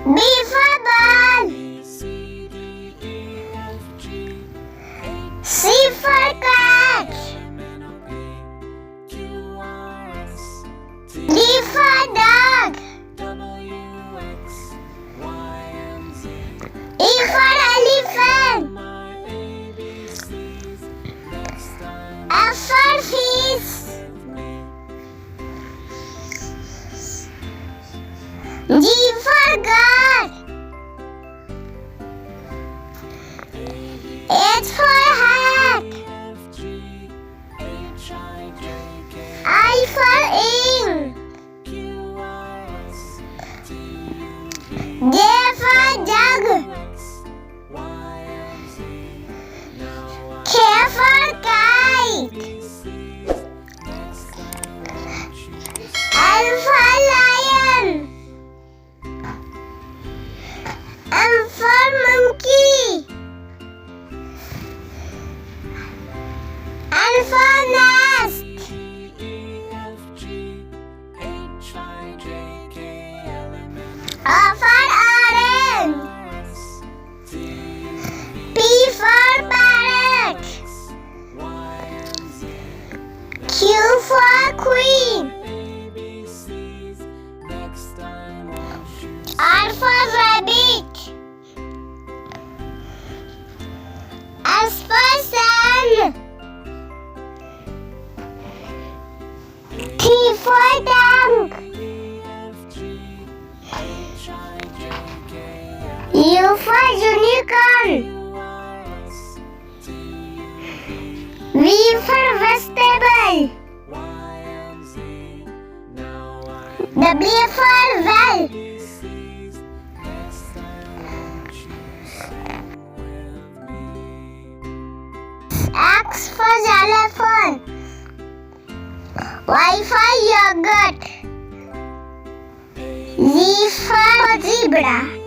B for ball. C for cat. D for dog. E for elephant. F for fish. G for God. H for hat. I for ink. J for jug. K for kite. L for lion. M for monkey. N for nest. O for orange. P for parrot. Q for queen. R for rabbit. S for sun. T for tank. U for unicorn. V for vegetable. W for well. X for xylophone. Y for yogurt. Z for zebra.